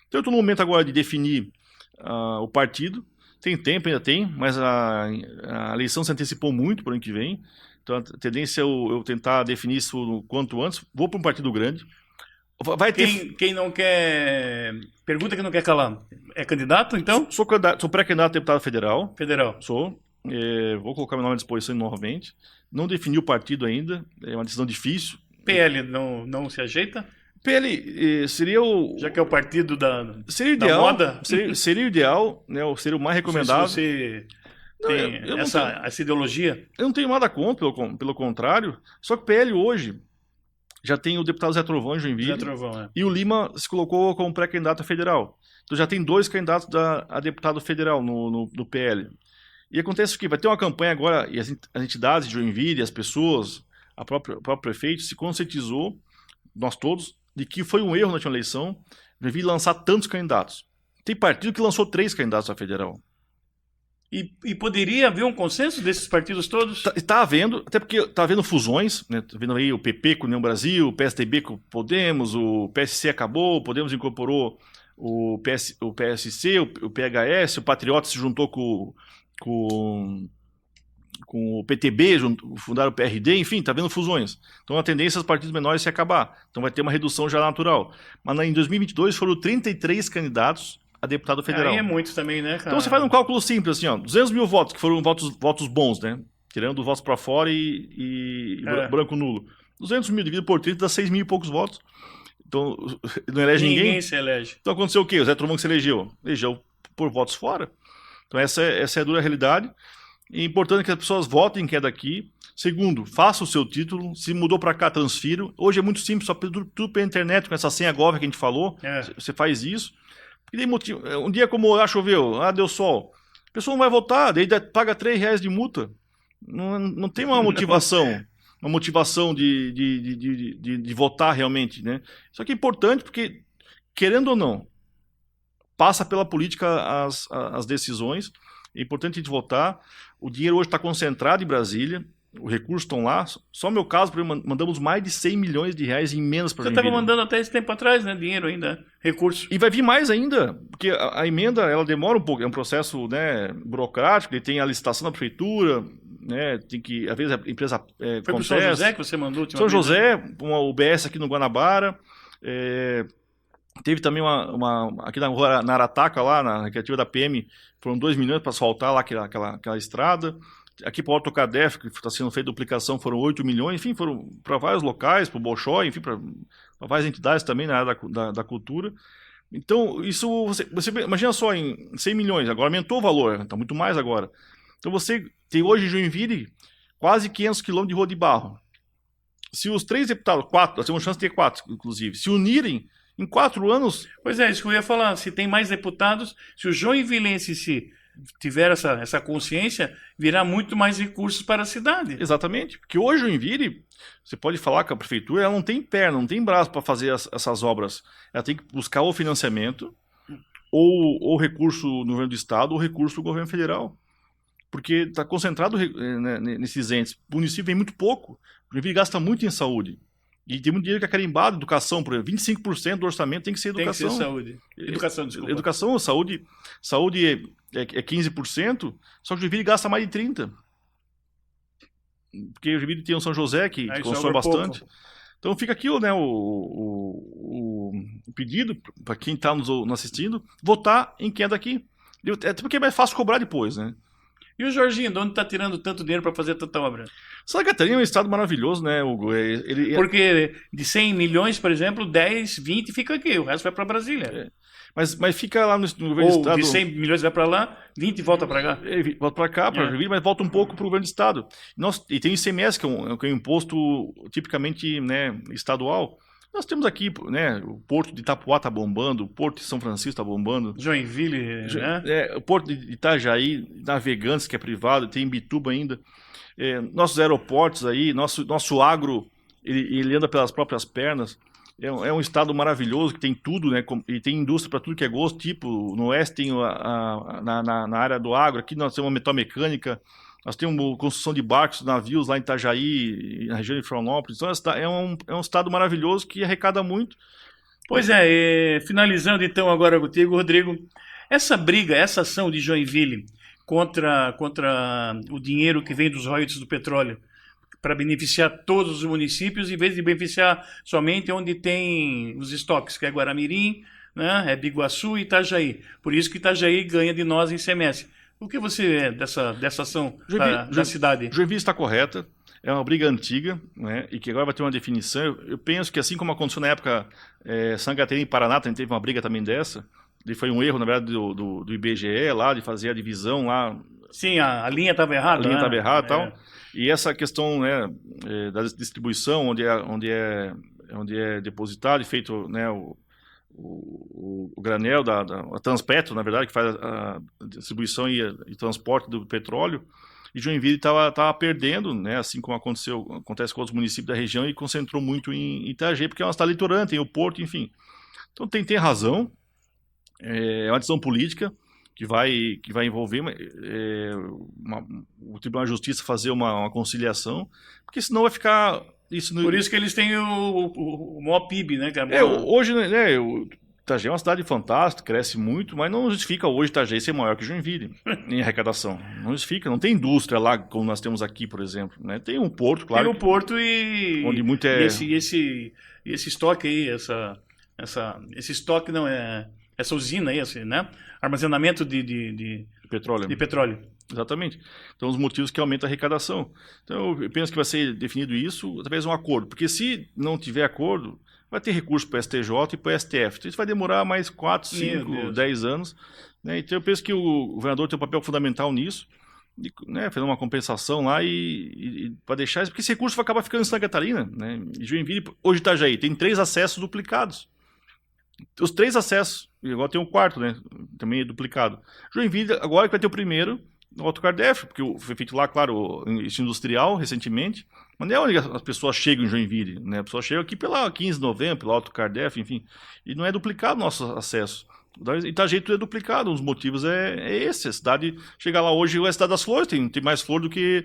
Então eu estou no momento agora de definir o partido. Tem tempo, ainda tem, mas a eleição se antecipou muito para o ano que vem. Então a tendência é eu tentar definir isso o quanto antes. Vou para um partido grande. Vai ter... Quem não quer... Pergunta que não quer calar. É candidato, então? Sou pré-candidato a deputado federal. Federal. Sou. Vou colocar meu nome à disposição novamente. Não defini o partido ainda. É uma decisão difícil. PL não se ajeita? PL seria o... Já que é o partido seria ideal, da moda? Seria o ideal, né? Seria o mais recomendável. Se você Não, tem eu não essa ideologia? Eu não tenho nada contra, pelo contrário. Só que o PL hoje já tem o deputado Zé Trovão em Joinville. Zé Trovão, é. E o Lima se colocou como pré-candidato a federal. Então já tem 2 candidatos a deputado federal no PL. E acontece que vai ter uma campanha agora, e as entidades de Joinville, as pessoas, o próprio prefeito se conscientizou, nós todos, de que foi um erro na última eleição, Joinville lançar tantos candidatos. Tem partido que lançou 3 candidatos a federal. E poderia haver um consenso desses partidos todos? Está havendo, até porque está havendo fusões, né? Tá vendo aí o PP com o União Brasil, o PSDB com o Podemos, o PSC acabou, o Podemos incorporou o PSC, o PHS, o Patriota se juntou com o PTB, fundaram o PRD, enfim, está havendo fusões. Então a tendência é os partidos menores se acabar. Então vai ter uma redução já natural. Mas em 2022 foram 33 candidatos a deputado federal. Aí é muito também, né, cara? Então você faz um cálculo simples, assim, ó, 200 mil votos, que foram votos bons, né? Tirando votos para fora e branco nulo. 200 mil dividido por 30 dá 6 mil e poucos votos. Então não elege ninguém. Ninguém se elege. Então aconteceu o quê? O Zé Trovão que se elegeu por votos fora. Então essa é a dura realidade. E é importante que as pessoas votem quem é daqui. Segundo, faça o seu título. Se mudou para cá, transfira. Hoje é muito simples, só tudo pela internet, com essa senha Gov que a gente falou. Você faz isso. E daí, um dia como choveu, deu sol. A pessoa não vai votar, daí paga R$3 de multa. Não tem uma motivação. Uma motivação de votar realmente, né? Isso aqui é importante porque, querendo ou não, passa pela política as decisões. É importante a gente votar. O dinheiro hoje está concentrado em Brasília. Os recursos estão lá. Só no meu caso, mandamos mais de R$100 milhões em emendas para Joinville. Você estava mandando até esse tempo atrás, né? Dinheiro ainda, recursos. E vai vir mais ainda, porque a emenda ela demora um pouco. É um processo, né, burocrático. Ele tem a licitação da prefeitura, né? Tem que, às vezes a empresa Foi para o São José que você mandou? São José, uma UBS aqui no Guanabara. Teve também aqui na Arataca, lá na recreativa da PM, foram 2 milhões para asfaltar lá aquela estrada. Aqui para o Autocadef, que está sendo feita duplicação, foram 8 milhões. Enfim, foram para vários locais, para o Bolshoi, enfim, para várias entidades também na área da cultura. Então, isso você imagina só em 100 milhões, agora aumentou o valor, está muito mais agora. Então você tem hoje em Joinville quase 500 quilômetros de rua de barro. Se os 3 deputados, 4, nós temos chance de ter 4, inclusive, se unirem em 4 anos... Pois é, isso que eu ia falar. Se tem mais deputados, se o joinvilense tiver essa consciência, virá muito mais recursos para a cidade. Exatamente. Porque hoje o Joinville, você pode falar que a prefeitura ela não tem perna, não tem braço para fazer essas obras. Ela tem que buscar o financiamento, ou recurso no governo do estado, ou recurso do governo federal. Porque está concentrado nesses entes. O município vem muito pouco. O Joinville gasta muito em saúde. E tem muito dinheiro que é carimbado, educação, por exemplo. 25% do orçamento tem que ser educação. Tem que ser saúde. Educação, desculpa. Educação, saúde é 15%, só que o Joinville gasta mais de 30%. Porque o Joinville tem o São José, que consome bastante. Pouco. Então fica aqui né, o pedido para quem está nos assistindo, votar em quem é daqui. Até porque é mais fácil cobrar depois, né? E o Jorginho, de onde está tirando tanto dinheiro para fazer tanta obra? Santa Catarina é um estado maravilhoso, né, Hugo? Porque de 100 milhões, por exemplo, 10, 20 fica aqui, o resto vai para Brasília. Mas fica lá no governo do estado... de 100 milhões vai para lá, 20 volta para cá. Volta para cá, para Joinville, mas volta um pouco para o governo do estado. E tem o ICMS, que é um imposto tipicamente, né, estadual. Nós temos aqui, né, o Porto de Itapuá está bombando, o Porto de São Francisco está bombando. Joinville, né? O Porto de Itajaí, Navegantes, que é privado, tem Imbituba ainda. Nossos aeroportos aí, nosso agro, ele anda pelas próprias pernas. É um estado maravilhoso, que tem tudo, né? E tem indústria para tudo que é gosto, tipo, no oeste tem na área do agro, aqui nós temos uma metalmecânica, nós temos construção de barcos, navios lá em Itajaí, na região de Florianópolis. Então é um estado maravilhoso que arrecada muito. Pois finalizando então agora contigo, Rodrigo, essa briga, essa ação de Joinville contra o dinheiro que vem dos royalties do petróleo, para beneficiar todos os municípios, em vez de beneficiar somente onde tem os estoques, que é Guaramirim, né, é Biguaçu e Itajaí. Por isso que Itajaí ganha de nós em ICMS. O que você vê dessa ação da cidade? Joinville está correta. É uma briga antiga, né, e que agora vai ter uma definição. Eu penso que assim como aconteceu na época Santa Catarina e Paraná, também teve uma briga também dessa. E foi um erro, na verdade, do IBGE lá, de fazer a divisão lá. Sim, a linha estava errada. A linha estava errada e tal. E essa questão, né, da distribuição, onde é depositado e feito, né, o granel a Transpetro, na verdade, que faz a distribuição e transporte do petróleo. E Joinville estava perdendo, né, assim como acontece com outros municípios da região, e concentrou muito em Itajaí, porque é uma cidade litorânea, tem o porto, enfim. Então tem razão, é uma decisão política que vai envolver o Tribunal de Justiça fazer uma conciliação, porque senão vai ficar... Por isso que eles têm o maior PIB, né? Hoje, né, Itajaí é uma cidade fantástica, cresce muito, mas não justifica hoje Itajaí ser maior que Joinville em arrecadação. Não justifica, não tem indústria lá como nós temos aqui, por exemplo. Né? Tem um porto, claro. Tem um porto onde muito é... esse estoque aí, esse estoque não é... Essa usina aí, né? Armazenamento de petróleo. De petróleo. Exatamente. Então, os motivos que aumentam a arrecadação. Então, eu penso que vai ser definido isso através de um acordo. Porque se não tiver acordo, vai ter recurso para o STJ e para o STF. Então, isso vai demorar mais 4, 5, 10 anos. Né? Então, eu penso que o governador tem um papel fundamental nisso, né? Fazer uma compensação lá e para deixar isso, porque esse recurso vai acabar ficando em Santa Catarina. Né? E Joinville, hoje Itajaí, tem 3 acessos duplicados. Os 3 acessos, e agora tem um quarto, né? Também é duplicado. Joinville, agora que vai ter o primeiro, no Alto Cardef, porque foi feito lá, claro, isso industrial, recentemente, mas não é onde as pessoas chegam em Joinville, né? As pessoas chegam aqui pela 15 de novembro, pelo Alto Cardef, enfim, e não é duplicado o nosso acesso. Itajaí tudo é duplicado, um dos motivos é esse, a cidade, chegar lá hoje, é a Cidade das Flores, tem mais flor do que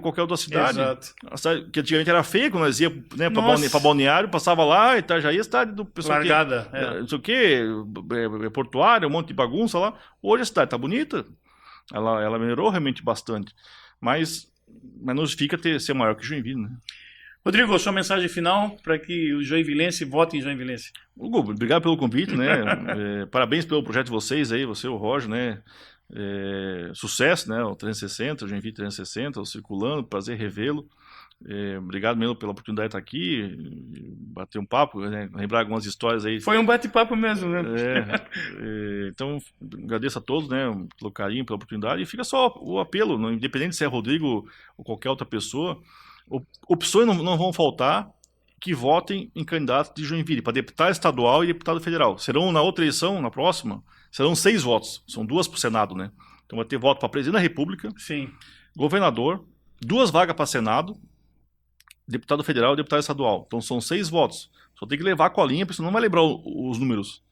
qualquer outra cidade. Exato. A cidade que antigamente era feia, quando nós íamos, né, para Balneário, passava lá, Itajaí, a cidade do pessoal. Largada. Não sei o quê, portuário, um monte de bagunça lá. Hoje a cidade está bonita, ela melhorou realmente bastante, mas não justifica ser maior que Joinville, né? Rodrigo, sua mensagem final para que o joinvilense vote em Joinvilense. Hugo, obrigado pelo convite, né? Parabéns pelo projeto de vocês aí, você e o Roger, né? Sucesso, né? O 360, o Joinville 360, o Circulando, prazer revê-lo. Obrigado mesmo pela oportunidade de estar aqui, bater um papo, né? Lembrar algumas histórias aí. Foi um bate-papo mesmo, né? Então, agradeço a todos, né, pelo carinho, pela oportunidade, e fica só o apelo, independente se é Rodrigo ou qualquer outra pessoa, opções não vão faltar, que votem em candidatos de Joinville para deputado estadual e deputado federal. Serão, na outra eleição, na próxima, serão 6 votos, são 2 para o Senado, né? Então vai ter voto para presidente da República, sim, governador, 2 vagas para Senado, deputado federal e deputado estadual. Então são 6 votos. Só tem que levar a colinha, porque senão não vai lembrar os números.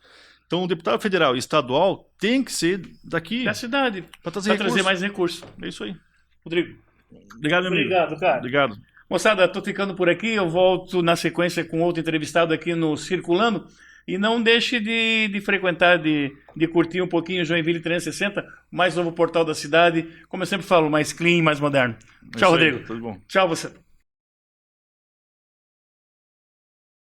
Então o deputado federal e estadual tem que ser daqui da cidade, para trazer mais recursos. É isso aí. Rodrigo. Obrigado, meu amigo. Obrigado, cara. Obrigado. Moçada, estou ficando por aqui. Eu volto na sequência com outro entrevistado aqui no Circulando. E não deixe de frequentar, de curtir um pouquinho o Joinville 360, o mais novo portal da cidade. Como eu sempre falo, mais clean, mais moderno. Tchau, Rodrigo. Tudo bom. Tchau, você.